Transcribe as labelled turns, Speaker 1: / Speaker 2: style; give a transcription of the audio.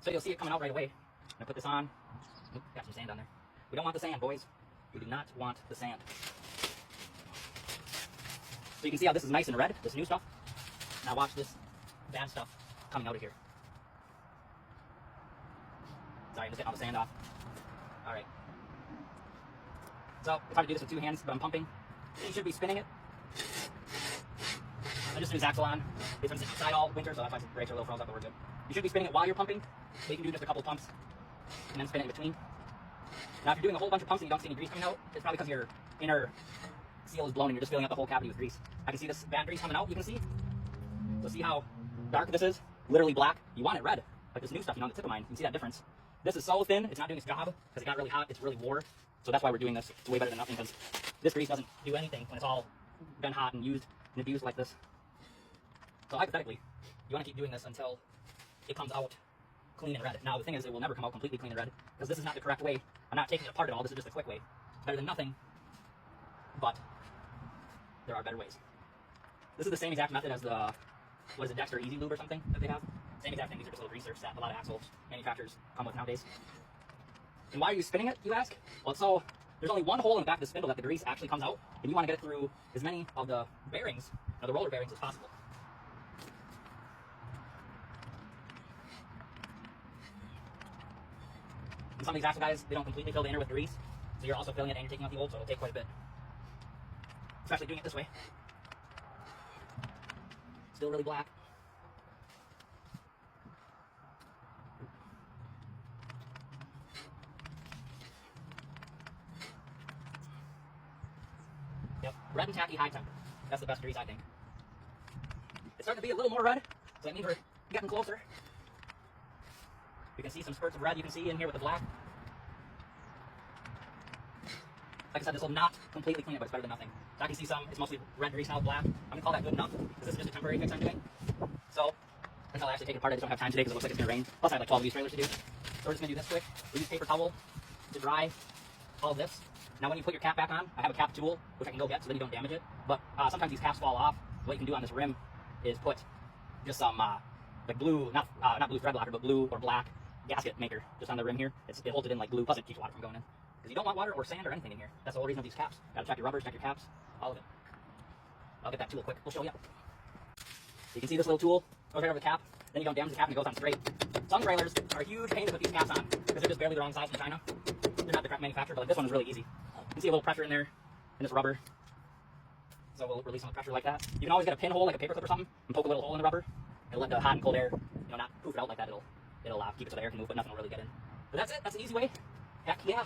Speaker 1: So you'll see it coming out right away. I'm gonna put this on. Oop, got some sand on there. We don't want the sand, boys. We do not want the sand. So you can see how this is nice and red, this new stuff. Now watch this bad stuff coming out of here. Sorry, I'm just getting all the sand off. All right. So if I do this with two hands, but I'm pumping, you should be spinning it. I just use axle on. It's been inside all winter, so that's why the brakes are a little froze up, but we're good. You should be spinning it while you're pumping. So you can do just a couple pumps and then spin it in between. Now if you're doing a whole bunch of pumps and you don't see any grease coming out, it's probably because your inner seal is blown and you're just filling up the whole cavity with grease. I can see this bad grease coming out, you can see. So see how dark this is? Literally black. You want it red. Like this new stuff, on the tip of mine. You can see that difference. This is so thin, it's not doing its job because it got really hot, it's really wore. So that's why we're doing this. It's way better than nothing because this grease doesn't do anything when it's all been hot and used and abused like this. So hypothetically, you want to keep doing this until it comes out clean and red. Now the thing is, it will never come out completely clean and red because this is not the correct way. I'm not taking it apart at all, this is just a quick way. It's better than nothing, but there are better ways. This is the same exact method as the, what is it, Dexter Easy Lube or something that they have? Same exact thing, these are just little greasers that a lot of axle manufacturers come with nowadays. And why are you spinning it, you ask? Well, so there's only one hole in the back of the spindle that the grease actually comes out, and you want to get it through as many of the bearings, or the roller bearings, as possible. And some of these axle guys, they don't completely fill the inner with grease, so you're also filling it and you're taking out the old, so it'll take quite a bit. Especially doing it this way. Still really black. Yep, red and tacky high temp. That's the best grease, I think. It's starting to be a little more red, so that means we're getting closer. You can see some spurts of red you can see in here with the black. Like I said, this will not completely clean it, but it's better than nothing. So I can see some, it's mostly red grease now with black. I'm going to call that good enough, because this is just a temporary fix I'm doing. So, until I actually take it apart, I just don't have time today because it looks like it's going to rain. Plus I have like 12 of these trailers to do. So we're just going to do this quick. We use paper towel to dry all of this. Now when you put your cap back on, I have a cap tool, which I can go get so then you don't damage it. But sometimes these caps fall off. What you can do on this rim is put just some like blue, not blue thread locker, but blue or black gasket maker just on the rim here. It holds it in like glue, plus it keeps water from going in. Because you don't want water or sand or anything in here. That's the whole reason of these caps. Gotta check your rubbers, check your caps, all of it. I'll get that tool quick. We'll show you. You can see this little tool goes right over the cap. Then you don't damage the cap and it goes on straight. Some trailers are a huge pain to put these caps on because they're just barely the wrong size from China. They're not the correct manufacturer, but like this one is really easy. You can see a little pressure in there in this rubber. So we'll release some of the pressure like that. You can always get a pinhole, like a paper clip or something, and poke a little hole in the rubber. It'll let the hot and cold air, not poof it out like that. It'll keep it so the air can move, but nothing will really get in. But that's it. That's an easy way. Heck yeah.